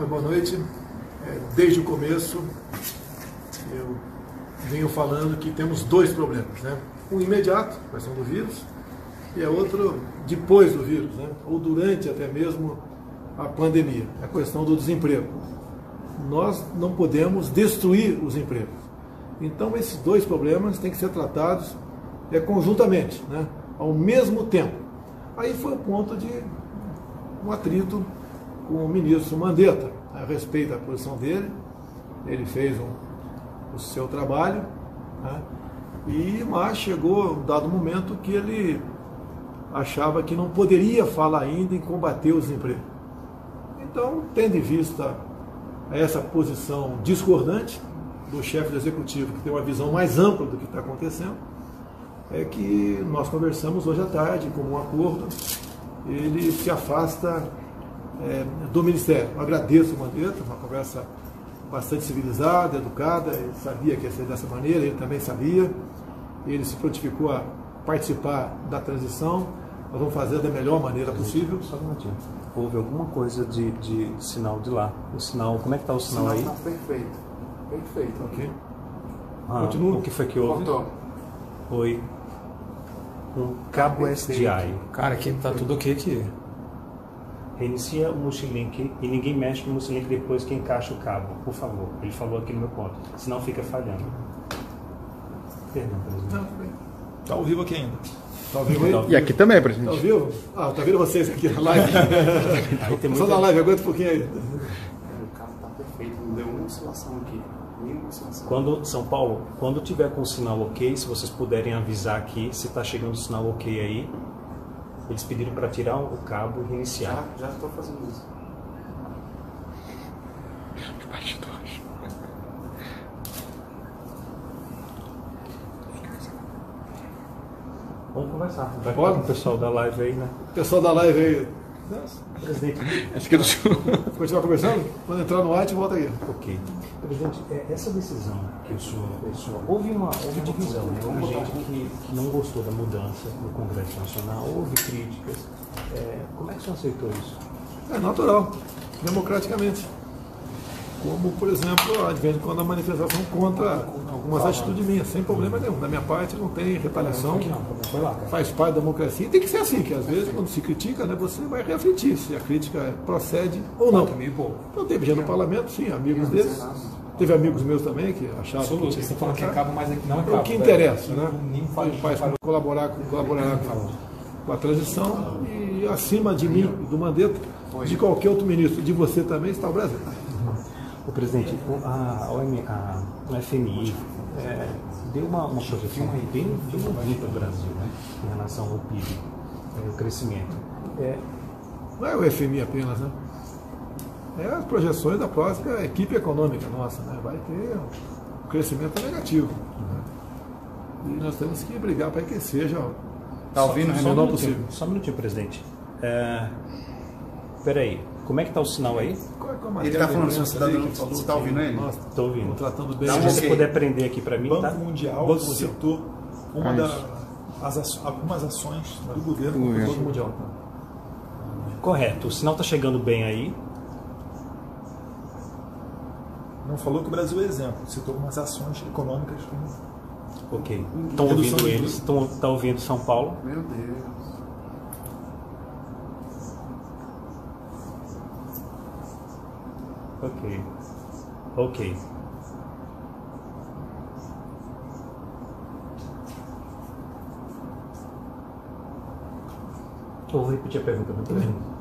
boa noite. Desde o começo, eu venho falando que temos dois problemas, né? Um imediato, a questão do vírus, e a outro depois do vírus, né? Ou durante até mesmo a pandemia, a questão do desemprego. Nós não podemos destruir os empregos. Então, esses dois problemas têm que ser tratados conjuntamente, né? Ao mesmo tempo. Aí foi o ponto de um atrito com o ministro Mandetta, a respeito da posição dele. Ele fez o seu trabalho, né? Mas chegou um dado momento que ele achava que não poderia falar ainda em combater o desemprego. Então, tendo em vista essa posição discordante do chefe do executivo, que tem uma visão mais ampla do que está acontecendo, é que nós conversamos hoje à tarde, como um acordo, ele se afasta do Ministério. Eu agradeço o Mandetta, uma conversa bastante civilizada, educada, ele sabia que ia ser dessa maneira, ele também sabia, ele se prontificou a participar da transição, nós vamos fazer da melhor maneira possível. Só um minutinho. Houve alguma coisa de sinal de lá? O sinal, como é que está o sinal aí? O sinal está perfeito. Perfeito. Ok. Continua. O que foi que houve? Cortou. Foi um cabo SDI. Cara, aqui tá tudo ok aqui. Reinicia o multilink e ninguém mexe no multilink depois que encaixa o cabo, por favor. Ele falou aqui no meu ponto. Senão fica falhando. Perdão, presidente. Não, tudo bem. Tá ao vivo aqui ainda. Tá ouvindo aí? E aqui também, presidente. Tá ouvindo? Tá vendo vocês aqui na live? Aí tem Só na live, aguenta um pouquinho aí. O carro está perfeito, não deu uma oscilação aqui. Nenhuma oscilação. Quando, São Paulo, quando tiver com o sinal ok, se vocês puderem avisar aqui, se está chegando o sinal ok aí, eles pediram para tirar o cabo e reiniciar. Já estou fazendo isso. Vamos conversar. Vai Pode? com o pessoal da live aí, né? Pessoal da live aí. Presidente. Acho que do senhor. Continuar conversando? Quando entrar no ar, a gente volta aqui. Ok. Presidente, essa decisão que o senhor houve divisão, né? Houve gente que não gostou da mudança no Congresso Nacional, houve críticas. Como é que o senhor aceitou isso? É natural, democraticamente. Como, por exemplo, advém quando a manifestação contra algumas atitudes minhas, sem problema nenhum. Da minha parte, não tem retaliação, Foi lá, cara. faz parte da democracia. E tem que ser assim, que às vezes, quando se critica, né, você vai refletir se a crítica procede ou não. Então, teve gente no parlamento, sim, amigos deles. Teve amigos meus também que achavam Absoluto, que você fala que acaba, mas não é acaba. o que interessa, né? Nem Faz colaborar com a transição e acima de mim, do Mandetta, de qualquer outro ministro, de você também, está o Brasil. O presidente, a FMI deu uma projeção bem ruim para o Brasil, né? Em relação ao PIB, o crescimento. Não é o FMI apenas, né? É as projeções da própria equipe econômica nossa, né? Vai ter um crescimento negativo. Né? E nós temos que brigar para que seja Tá ouvindo, o menor possível. Só um minutinho, presidente. Peraí, como é que está o sinal aí? Ele está falando, você está ouvindo ele? Estou ouvindo. Estou tratando bem. Se você puder prender aqui para mim, Banco tá? Mundial citou algumas ações do governo. O Banco Mundial. Correto. O sinal está chegando bem aí. Não falou que o Brasil é exemplo, citou algumas ações econômicas. Ok. Estão ouvindo eles? Estão ouvindo São Paulo? Meu Deus. Ok. Eu vou repetir a pergunta do presidente.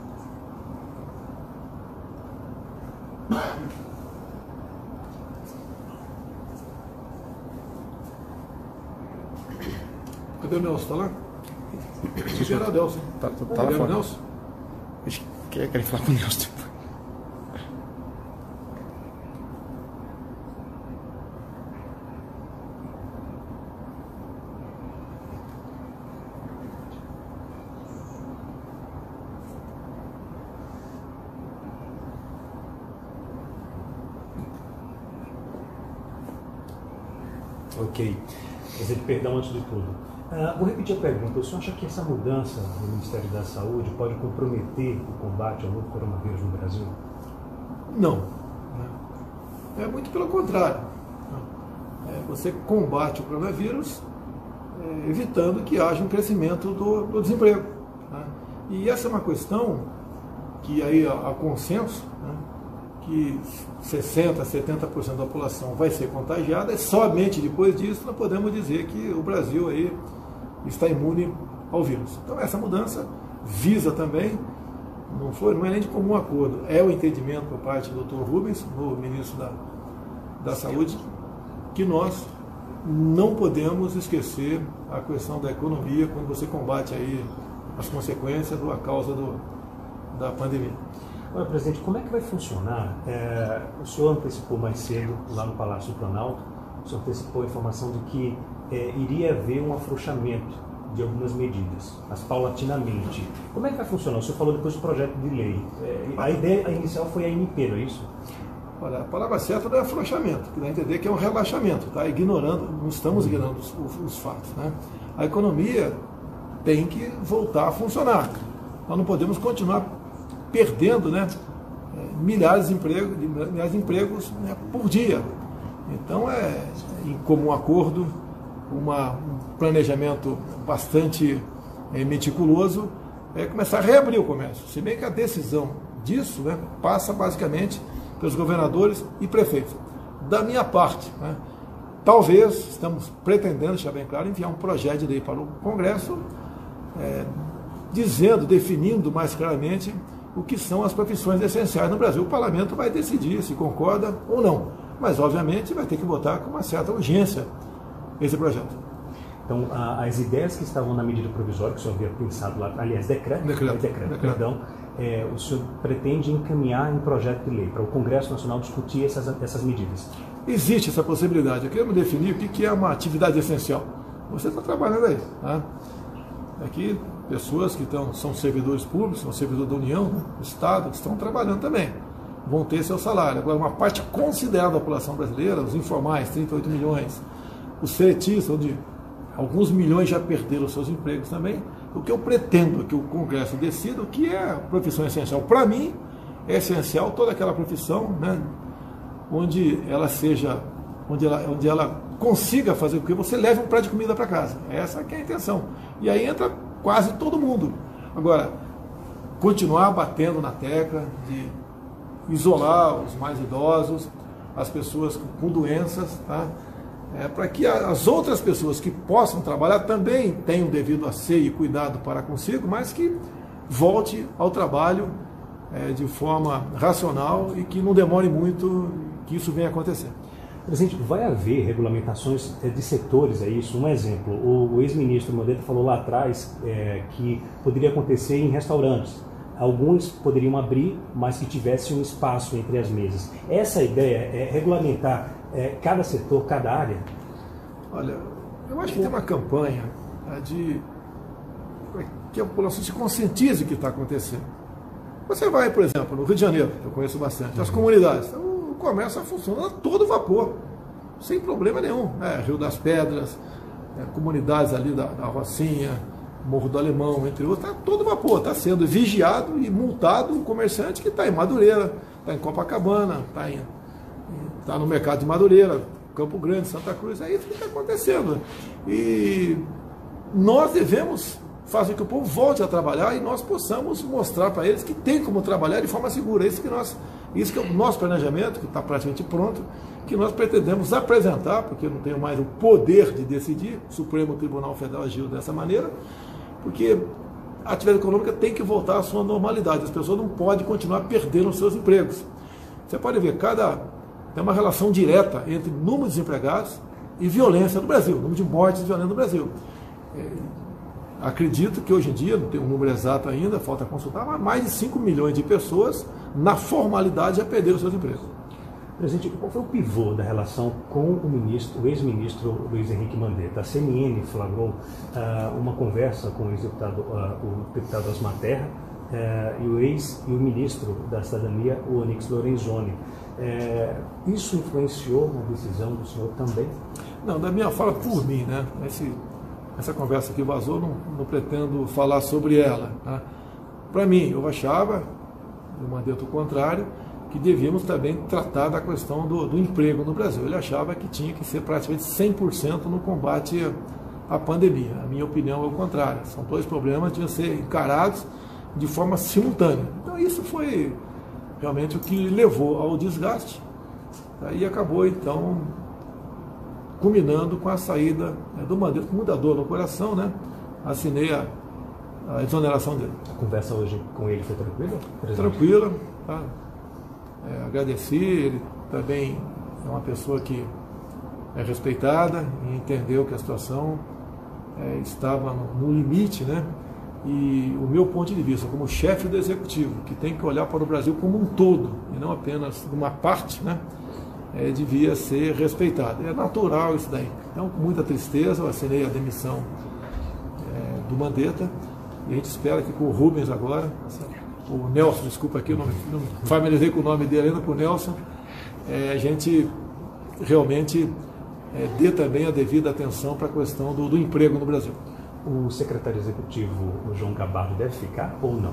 Cadê o Nelson? Está lá? Era o Nelson. Tá lá Era o fora. Nelson? Acho que quer falar com o Nelson. Ok. Presidente, perdão antes de tudo. Vou repetir a pergunta. O senhor acha que essa mudança no Ministério da Saúde pode comprometer o combate ao novo coronavírus no Brasil? Não. É muito pelo contrário. Você combate o coronavírus evitando que haja um crescimento do desemprego. E essa é uma questão que aí há consenso, que 60%, 70% da população vai ser contagiada, e somente depois disso nós podemos dizer que o Brasil aí está imune ao vírus. Então essa mudança visa também, não é nem de comum acordo, é o entendimento por parte do Dr. Rubens, o ministro da Saúde, que nós não podemos esquecer a questão da economia quando você combate aí as consequências ou a causa da pandemia. Olha, presidente, como é que vai funcionar? O senhor antecipou mais cedo, lá no Palácio do Planalto, o senhor antecipou a informação de que iria haver um afrouxamento de algumas medidas, mas paulatinamente. Como é que vai funcionar? O senhor falou depois do projeto de lei. A ideia inicial foi a MP, não é isso? Olha, a palavra certa não é afrouxamento, que dá a entender que é um relaxamento, tá? Não estamos ignorando os fatos, né? A economia tem que voltar a funcionar. Nós não podemos continuar perdendo, né, milhares de empregos né, por dia. Então em comum acordo, um planejamento bastante meticuloso, começar a reabrir o comércio. Se bem que a decisão disso, né, passa basicamente pelos governadores e prefeitos. Da minha parte, né, talvez, estamos pretendendo, deixar bem claro, enviar um projeto de lei para o Congresso, definindo mais claramente o que são as profissões essenciais no Brasil. O parlamento vai decidir se concorda ou não, mas obviamente vai ter que votar com uma certa urgência esse projeto. Então, as ideias que estavam na medida provisória, que o senhor havia pensado lá, aliás, decreto. Perdão, o senhor pretende encaminhar em projeto de lei para o Congresso Nacional discutir essas medidas? Existe essa possibilidade. Eu quero definir o que é uma atividade essencial. Você está trabalhando aí, tá? Aqui, pessoas que são servidores públicos, são servidores da União, do Estado, que estão trabalhando também, vão ter seu salário. Agora, uma parte considerável da população brasileira, os informais, 38 milhões, os seletistas, onde alguns milhões já perderam seus empregos também. O que eu pretendo é que o Congresso decida o que é a profissão essencial. Para mim, é essencial toda aquela profissão, né, onde ela consiga fazer com que você leve um prato de comida para casa. Essa que é a intenção. E aí entra quase todo mundo. Agora, continuar batendo na tecla de isolar os mais idosos, as pessoas com doenças, tá? Para que as outras pessoas que possam trabalhar também tenham devido asseio e cuidado para consigo, mas que volte ao trabalho de forma racional e que não demore muito que isso venha a acontecer. Presidente, vai haver regulamentações de setores, é isso? Um exemplo, o ex-ministro Mandetta falou lá atrás que poderia acontecer em restaurantes. Alguns poderiam abrir, mas que tivesse um espaço entre as mesas. Essa ideia é regulamentar cada setor, cada área? Olha, eu acho que tem uma campanha de que a população se conscientize do que está acontecendo. Você vai, por exemplo, no Rio de Janeiro, que eu conheço bastante, as comunidades, o comércio funciona a todo vapor, sem problema nenhum. Rio das Pedras, comunidades ali da Rocinha, Morro do Alemão, entre outros, está todo vapor, está sendo vigiado e multado um comerciante que está em Madureira, está em Copacabana, está no mercado de Madureira, Campo Grande, Santa Cruz, é isso que está acontecendo. E nós devemos fazer que o povo volte a trabalhar e nós possamos mostrar para eles que tem como trabalhar de forma segura. Isso que é o nosso planejamento, que está praticamente pronto, que nós pretendemos apresentar, porque eu não tenho mais o poder de decidir, o Supremo Tribunal Federal agiu dessa maneira, porque a atividade econômica tem que voltar à sua normalidade, as pessoas não podem continuar perdendo os seus empregos. Você pode ver, tem uma relação direta entre número de desempregados e violência no Brasil, número de mortes e violência no Brasil. Acredito que hoje em dia, não tem um número exato ainda, falta consultar, mas mais de 5 milhões de pessoas, na formalidade, já perderam os seus empregos. Presidente, qual foi o pivô da relação com o ex-ministro Luiz Henrique Mandetta? A CNN flagrou uma conversa com o deputado Osmar Terra e o ministro da Cidadania, o Onyx Lorenzoni. Isso influenciou na decisão do senhor também? Não, da minha fala por mim, né? Essa conversa que vazou, não pretendo falar sobre ela. Tá? Para mim, eu achava, do Mandetta o contrário, que devíamos também tratar da questão do emprego no Brasil. Ele achava que tinha que ser praticamente 100% no combate à pandemia. A minha opinião é o contrário. São dois problemas que deviam ser encarados de forma simultânea. Então isso foi realmente o que levou ao desgaste, e acabou então culminando com a saída do Mandetta, com muita dor no coração, né? Assinei a exoneração dele. A conversa hoje com ele foi tranquila? Tranquila, tá? Agradeci, ele também é uma pessoa que é respeitada e entendeu que a situação estava no limite, né? E o meu ponto de vista, como chefe do Executivo, que tem que olhar para o Brasil como um todo, e não apenas uma parte, né? Devia ser respeitado. É natural isso daí. Então, com muita tristeza, eu assinei a demissão do Mandetta, e a gente espera que com o Rubens agora, o Nelson, desculpa aqui, não familiarizei com o nome dele ainda, com o Nelson, a gente realmente dê também a devida atenção para a questão do emprego no Brasil. O secretário executivo, o João Gabardo, deve ficar ou não?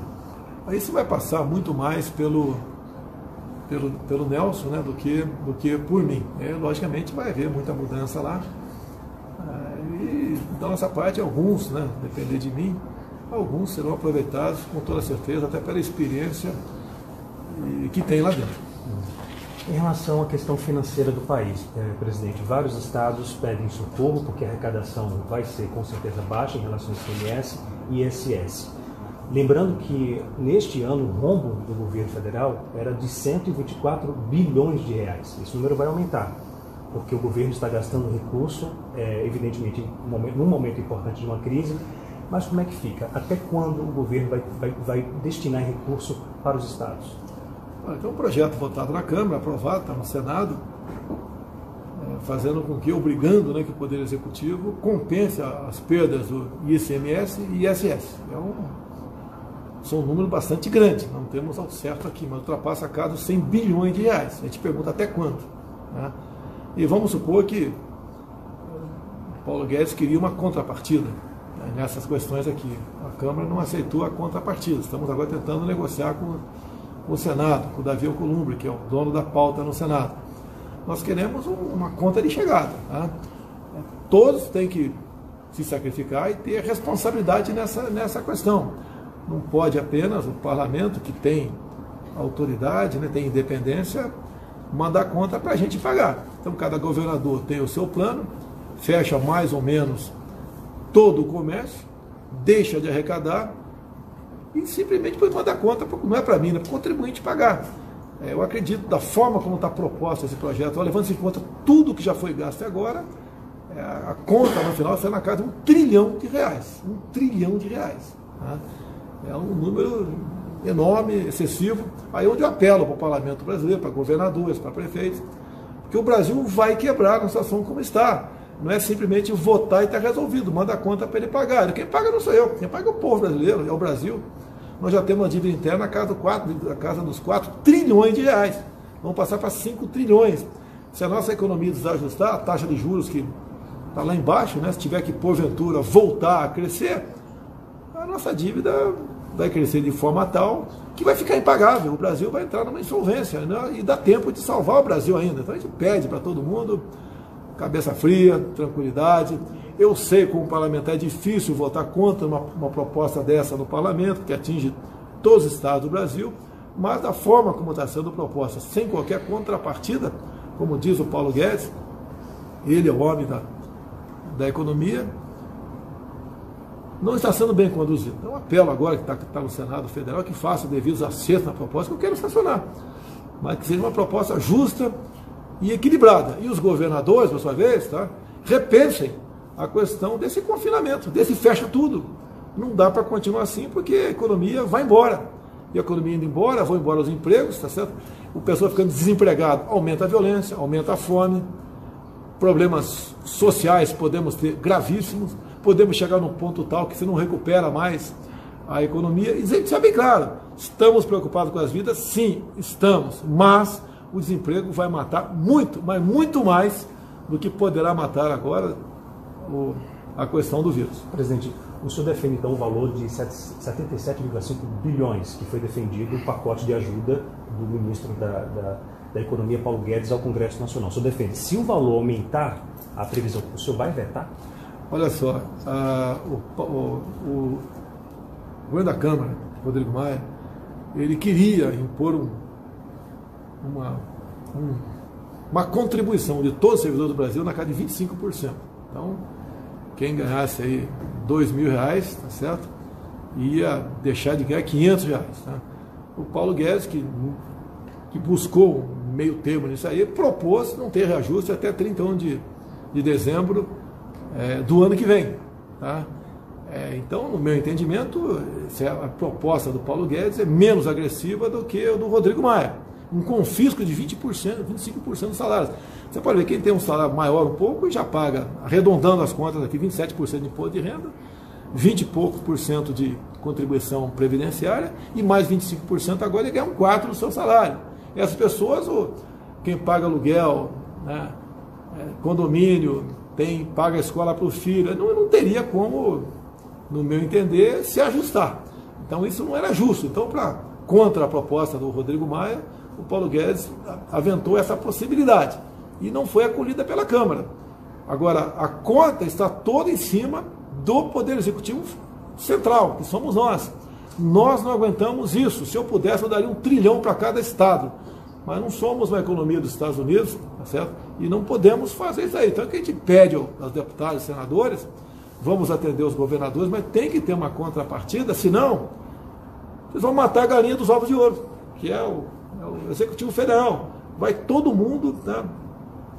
Isso vai passar muito mais pelo Nelson, né, do que por mim. Logicamente vai haver muita mudança lá. E da nossa parte, alguns, né, depender de mim, alguns serão aproveitados com toda certeza, até pela experiência que tem lá dentro. Em relação à questão financeira do país, presidente, vários estados pedem socorro porque a arrecadação vai ser com certeza baixa em relação ao ICMS e ISS. Lembrando que neste ano o rombo do governo federal era de 124 bilhões de reais. Esse número vai aumentar, porque o governo está gastando recurso, evidentemente num momento importante de uma crise. Mas como é que fica? Até quando o governo vai destinar recurso para os estados? Então, um projeto votado na Câmara, aprovado, está no Senado, fazendo com que, obrigando, né, que o Poder Executivo compense as perdas do ICMS e ISS. São um número bastante grande, não temos ao certo aqui, mas ultrapassa a casa dos 100 bilhões de reais. A gente pergunta até quando, né? E vamos supor que Paulo Guedes queria uma contrapartida, né, nessas questões aqui. A Câmara não aceitou a contrapartida. Estamos agora tentando negociar com o Senado, com o Davi Alcolumbre, que é o dono da pauta no Senado. Nós queremos uma conta de chegada. Tá? Todos têm que se sacrificar e ter responsabilidade nessa questão. Não pode apenas o parlamento, que tem autoridade, né, tem independência, mandar conta para a gente pagar. Então, cada governador tem o seu plano, fecha mais ou menos todo o comércio, deixa de arrecadar e simplesmente depois manda conta, não é para mim, é para o contribuinte pagar. Eu acredito, da forma como está proposto esse projeto, levando-se em conta tudo que já foi gasto até agora, a conta no final sai na casa de R$1 trilhão. R$1 trilhão. Tá? É um número enorme, excessivo. Aí onde eu apelo para o parlamento brasileiro, para governadores, para prefeitos, porque o Brasil vai quebrar na situação como está. Não é simplesmente votar e está resolvido, manda a conta para ele pagar. Quem paga não sou eu, quem paga é o povo brasileiro, é o Brasil. Nós já temos uma dívida interna na casa dos 4 trilhões de reais. Vamos passar para 5 trilhões. Se a nossa economia desajustar, a taxa de juros que está lá embaixo, né, se tiver que, porventura, voltar a crescer, a nossa dívida vai crescer de forma tal que vai ficar impagável. O Brasil vai entrar numa insolvência, né, e dá tempo de salvar o Brasil ainda. Então a gente pede para todo mundo cabeça fria, tranquilidade. Eu sei que como parlamentar é difícil votar contra uma proposta dessa no parlamento, que atinge todos os estados do Brasil, mas da forma como está sendo proposta, sem qualquer contrapartida, como diz o Paulo Guedes, ele é o homem da economia, não está sendo bem conduzido. Então, apelo agora que está no Senado Federal que faça devidos acertos na proposta, que eu quero sancionar, mas que seja uma proposta justa e equilibrada. E os governadores, por sua vez, tá, repensem a questão desse confinamento, desse fecha tudo. Não dá para continuar assim, porque a economia vai embora. E a economia indo embora, vão embora os empregos, tá certo? O pessoal ficando desempregado, aumenta a violência, aumenta a fome, problemas sociais podemos ter gravíssimos, podemos chegar num ponto tal que se não recupera mais a economia. E isso é bem claro, estamos preocupados com as vidas? Sim, estamos, mas o desemprego vai matar muito, mas muito mais do que poderá matar agora a questão do vírus. Presidente, o senhor defende então o valor de 77,5 bilhões que foi defendido o pacote de ajuda do ministro da Economia, Paulo Guedes, ao Congresso Nacional. O senhor defende, se o valor aumentar, a previsão, o senhor vai vetar? Olha só, o governo da Câmara, Rodrigo Maia, ele queria impor uma contribuição de todos os servidores do Brasil na casa de 25%. Então, quem ganhasse aí R$2.000, tá certo? Ia deixar de ganhar R$500. Tá? O Paulo Guedes, que buscou um meio termo nisso aí, propôs não ter reajuste até 31 de dezembro do ano que vem. Tá? Então, no meu entendimento, a proposta do Paulo Guedes é menos agressiva do que a do Rodrigo Maia. Um confisco de 20%, 25% dos salários. Você pode ver, quem tem um salário maior um pouco já paga, arredondando as contas aqui, 27% de imposto de renda, 20 e poucos por cento de contribuição previdenciária e mais 25% agora ele ganha um quarto do seu salário. E essas pessoas, quem paga aluguel, né, condomínio, paga a escola para o filho, não teria como, no meu entender, se ajustar. Então isso não era justo. Então, contra a proposta do Rodrigo Maia, o Paulo Guedes aventou essa possibilidade e não foi acolhida pela Câmara. Agora, a conta está toda em cima do Poder Executivo Central, que somos nós. Nós não aguentamos isso. Se eu pudesse, eu daria R$1 trilhão para cada estado. Mas não somos uma economia dos Estados Unidos, tá certo? E não podemos fazer isso aí. Então, o que a gente pede aos deputados e senadores, vamos atender os governadores, mas tem que ter uma contrapartida, senão vocês vão matar a galinha dos ovos de ouro, que é o Executivo Federal. Vai todo mundo, né,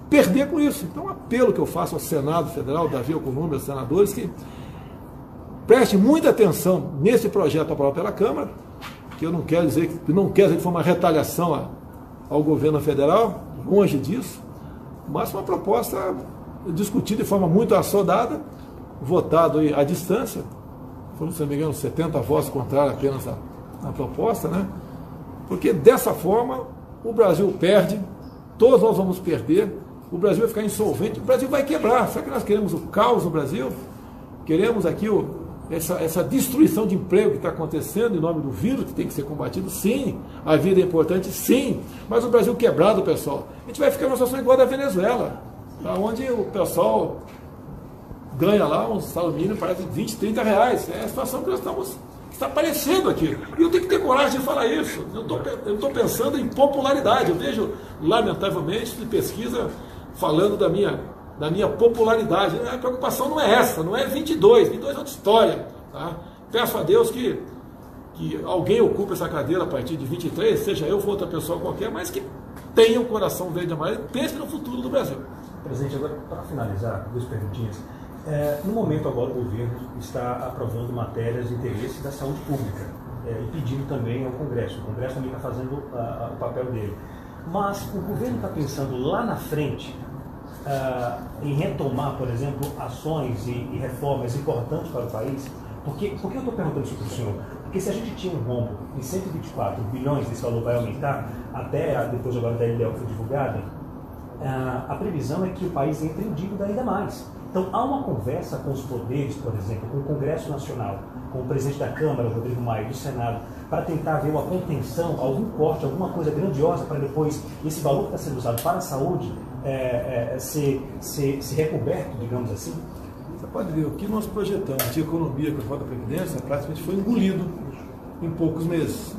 perder com isso. Então, apelo que eu faço ao Senado Federal, Davi Alcolumbre, aos senadores, que preste muita atenção nesse projeto aprovado pela Câmara, que eu não quero dizer que foi uma retaliação ao governo federal, longe disso, mas uma proposta discutida de forma muito assodada, votado aí à distância, foram, se não me engano, 70 votos contrários apenas à proposta, né? Porque dessa forma o Brasil perde, todos nós vamos perder, o Brasil vai ficar insolvente, o Brasil vai quebrar. Será que nós queremos o caos no Brasil? Queremos aqui essa destruição de emprego que está acontecendo em nome do vírus, que tem que ser combatido? Sim. A vida é importante? Sim. Mas o Brasil quebrado, pessoal, a gente vai ficar numa situação igual a da Venezuela, onde o pessoal ganha lá um salário mínimo, parece 20, 30 reais. É a situação que nós está aparecendo aqui. E eu tenho que ter coragem de falar isso. Eu não estou pensando em popularidade. Eu vejo, lamentavelmente, de pesquisa falando da minha popularidade. A preocupação não é essa, não é 22 é outra história. Tá? Peço a Deus que alguém ocupe essa cadeira a partir de 23, seja eu ou outra pessoa qualquer, mas que tenha um coração verde e amarelo e pense no futuro do Brasil. Presidente, agora para finalizar, duas perguntinhas. No momento agora o governo está aprovando matérias de interesse da saúde pública e pedindo também ao Congresso. O Congresso também está fazendo o papel dele. Mas o governo está pensando lá na frente em retomar, por exemplo, ações e reformas importantes para o país? Por que eu estou perguntando isso para o senhor? Porque se a gente tinha um rombo de 124 bilhões, esse valor vai aumentar, até depois agora da LDO que foi divulgada, a previsão é que o país entre em dívida ainda mais. Então, há uma conversa com os poderes, por exemplo, com o Congresso Nacional, com o presidente da Câmara, Rodrigo Maia, do Senado, para tentar ver uma contenção, algum corte, alguma coisa grandiosa para depois esse valor que está sendo usado para a saúde ser recoberto, digamos assim? Você pode ver, o que nós projetamos de economia com a reforma da Previdência praticamente foi engolido em poucos meses.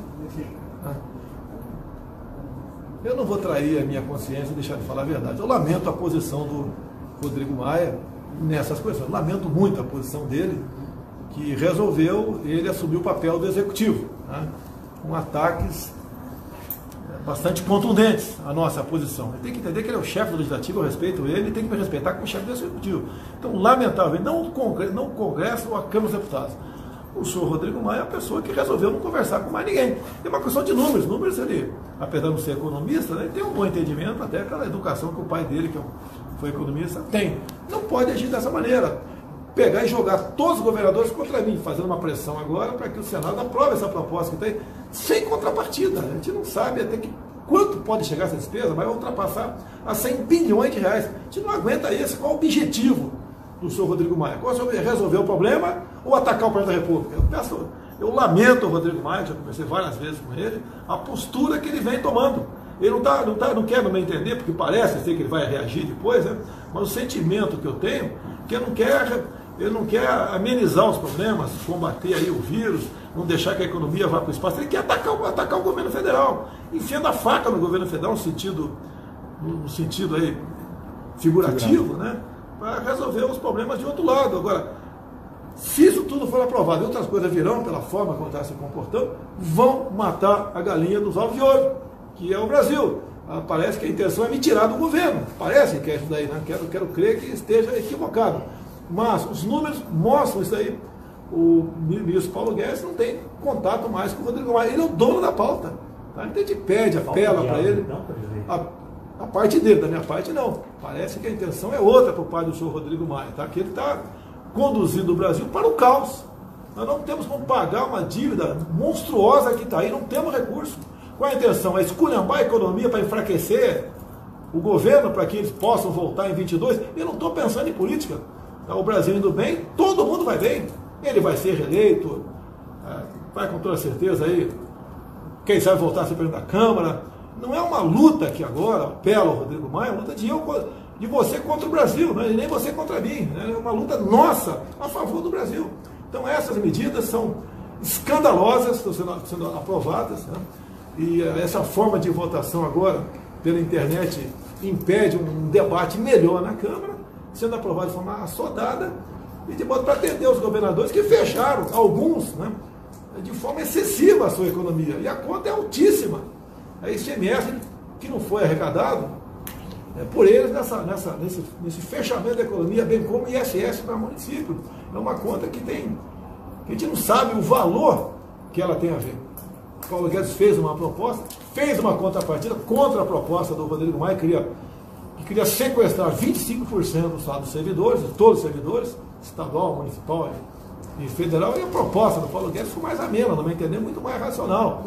Eu não vou trair a minha consciência e deixar de falar a verdade. Eu lamento a posição do Rodrigo Maia nessas questões. Lamento muito a posição dele, que resolveu ele assumir o papel do executivo, né, com ataques bastante contundentes à nossa posição. Ele tem que entender que ele é o chefe do legislativo, eu respeito ele, tem que me respeitar como chefe do executivo. Então, lamentavelmente, não o Congresso ou a Câmara dos Deputados. O senhor Rodrigo Maia é a pessoa que resolveu não conversar com mais ninguém. É uma questão de números. Números, ele, apesar de não ser economista, né, ele tem um bom entendimento, até pela educação que o pai dele, que foi economista, tem. Não pode agir dessa maneira. Pegar e jogar todos os governadores contra mim, fazendo uma pressão agora para que o Senado aprove essa proposta que tem, sem contrapartida. A gente não sabe até quanto pode chegar essa despesa, vai ultrapassar a 100 bilhões de reais. A gente não aguenta isso. Qual o objetivo do senhor Rodrigo Maia? Qual é resolver o problema ou atacar o presidente da República? Eu lamento o Rodrigo Maia, já conversei várias vezes com ele, a postura que ele vem tomando. Ele não quer me entender, porque parece ser que ele vai reagir depois, né? Mas o sentimento que eu tenho, que ele não quer amenizar os problemas, combater aí o vírus, não deixar que a economia vá para o espaço. Ele quer atacar o governo federal, enfiando a faca no governo federal, no sentido aí figurativo, né? Para resolver os problemas de outro lado. Agora, se isso tudo for aprovado e outras coisas virão pela forma como está se comportando, vão matar a galinha dos ovos de ouro, que é o Brasil. Parece que a intenção é me tirar do governo. Parece que é isso daí, né? Quero crer que esteja equivocado. Mas os números mostram isso aí. O ministro Paulo Guedes não tem contato mais com o Rodrigo Maia. Ele é o dono da pauta. Tá? A gente pede, apela para ele. A parte dele, da minha parte não. Parece que a intenção é outra por parte do senhor Rodrigo Maia. Tá? Que ele está conduzindo o Brasil para o caos. Nós não temos como pagar uma dívida monstruosa que está aí, não temos recurso. Qual a intenção? É esculhambar a economia para enfraquecer o governo, para que eles possam voltar em 22? Eu não estou pensando em política. O Brasil indo bem, todo mundo vai bem. Ele vai ser reeleito, vai com toda certeza aí, quem sabe voltar a ser presidente da Câmara. Não é uma luta que agora, apelo ao Rodrigo Maia, é uma luta de você contra o Brasil, né? E nem você contra mim. Né? É uma luta nossa a favor do Brasil. Então essas medidas são escandalosas, estão sendo aprovadas, né? E essa forma de votação agora, pela internet, impede um debate melhor na Câmara, sendo aprovado de forma assodada, e de modo para atender os governadores que fecharam, alguns, né, de forma excessiva a sua economia. E a conta é altíssima. A ICMS, que não foi arrecadado por eles nesse fechamento da economia, bem como ISS para município. É uma conta que a gente não sabe o valor que ela tem a ver. O Paulo Guedes fez uma proposta, fez uma contrapartida contra a proposta do Rodrigo Maia, que queria sequestrar 25% do salário dos servidores, de todos os servidores, estadual, municipal e federal, e a proposta do Paulo Guedes foi mais amena, não me entender, muito mais racional.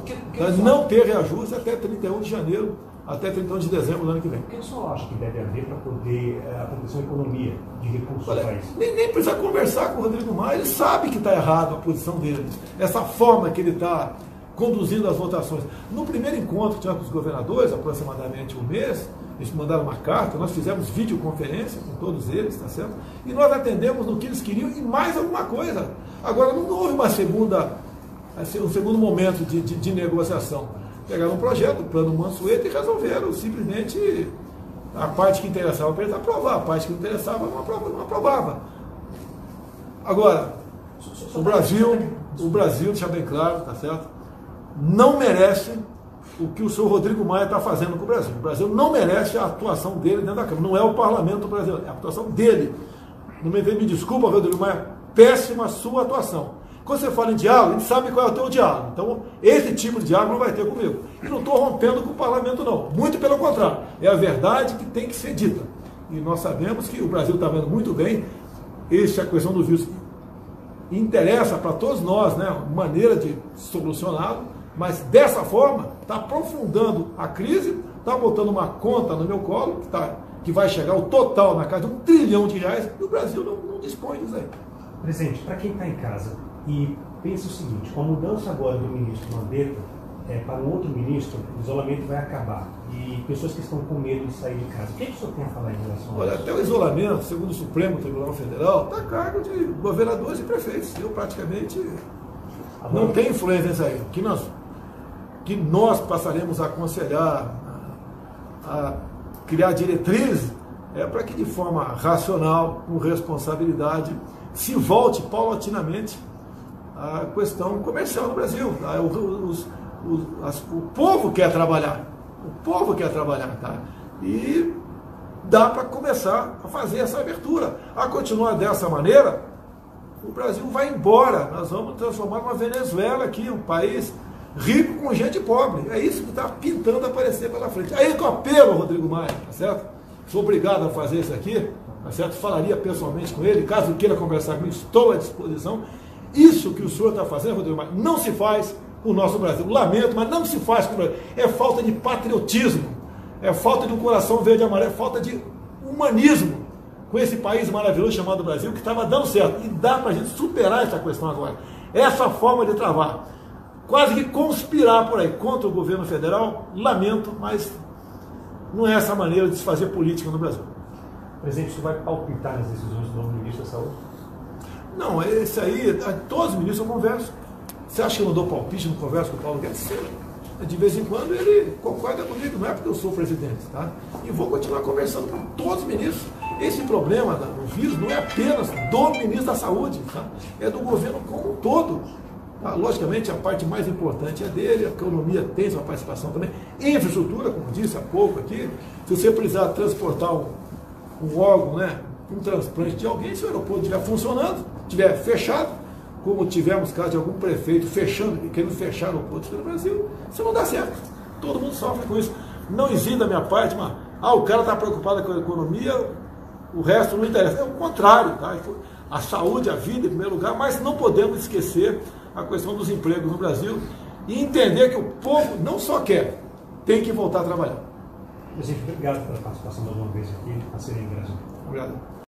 Não ter reajuste até 31 de janeiro, até 31 de dezembro do ano que vem. O que o senhor acha que deve haver para poder acontecer uma economia de recursos do país? Nem precisa conversar com o Rodrigo Maia, ele sabe que está errado a posição dele, essa forma que ele está conduzindo as votações. No primeiro encontro que tivemos com os governadores, aproximadamente um mês, eles mandaram uma carta, nós fizemos videoconferência com todos eles, tá certo? E nós atendemos no que eles queriam e mais alguma coisa. Agora, não houve um segundo momento de negociação. Pegaram um projeto, o Plano Mansueto, e resolveram simplesmente a parte que interessava para eles aprovar, a parte que não interessava não aprovava. Agora, o Brasil, deixa bem claro, tá certo? Não merece o que o senhor Rodrigo Maia está fazendo com o Brasil. O Brasil não merece a atuação dele dentro da Câmara. Não é o parlamento brasileiro, é a atuação dele. Não me desculpa, Rodrigo Maia, péssima a sua atuação. Quando você fala em diálogo, a gente sabe qual é o teu diálogo. Então, esse tipo de diálogo não vai ter comigo. E não estou rompendo com o parlamento, não. Muito pelo contrário. É a verdade que tem que ser dita. E nós sabemos que o Brasil está vendo muito bem. Essa questão do vírus interessa para todos nós, né? Maneira de solucioná-lo. Mas dessa forma, está aprofundando a crise, está botando uma conta no meu colo, que vai chegar o total na casa de R$1 trilhão, e o Brasil não dispõe disso aí. Presidente, para quem está em casa e pensa o seguinte, com a mudança agora do ministro Mandetta para um outro ministro, o isolamento vai acabar. E pessoas que estão com medo de sair de casa, o que o senhor tem a falar em relação a isso? Olha, até o isolamento, segundo o Supremo Tribunal Federal, está a cargo de governadores e prefeitos. Eu praticamente não tenho influência nisso aí. Que nós passaremos a aconselhar, a criar diretrizes, para que de forma racional, com responsabilidade, se volte paulatinamente a questão comercial no Brasil. Tá? O povo quer trabalhar, tá? E dá para começar a fazer essa abertura. A continuar dessa maneira, o Brasil vai embora, nós vamos transformar uma Venezuela aqui, um país rico com gente pobre. É isso que está pintando aparecer pela frente. Aí que eu apelo ao Rodrigo Maia, tá certo? Sou obrigado a fazer isso aqui, tá certo? Falaria pessoalmente com ele, caso queira conversar comigo, estou à disposição. Isso que o senhor está fazendo, Rodrigo Maia, não se faz com o nosso Brasil. Lamento, mas não se faz com o Brasil. É falta de patriotismo, é falta de um coração verde e amarelo, é falta de humanismo com esse país maravilhoso chamado Brasil, que estava dando certo. E dá para a gente superar essa questão agora. essa forma de travar, quase que conspirar por aí contra o governo federal, lamento, mas não é essa maneira de se fazer política no Brasil. Presidente, você vai palpitar nas decisões do novo ministro da Saúde? Não, esse aí, todos os ministros eu converso. Você acha que eu não dou palpite, não converso com o Paulo Guedes? Sim. De vez em quando ele concorda comigo, não é porque eu sou presidente, tá? E vou continuar conversando com todos os ministros. Esse problema do vírus não é apenas do ministro da Saúde, tá? É do governo como um todo. Tá? Logicamente, a parte mais importante é dele, a economia tem sua participação também. Infraestrutura, como disse há pouco aqui, se você precisar transportar um órgão, né, um transplante de alguém, se o aeroporto estiver funcionando, estiver fechado, como tivemos caso de algum prefeito querendo fechar o aeroporto no Brasil, isso não dá certo. Todo mundo sofre com isso. Não exige da minha parte, mas o cara está preocupado com a economia, o resto não interessa. É o contrário, tá? A saúde, a vida em primeiro lugar, mas não podemos esquecer a questão dos empregos no Brasil e entender que o povo não só quer, tem que voltar a trabalhar. Presidente, obrigado pela participação mais uma vez aqui, a serem Brasil. Obrigado.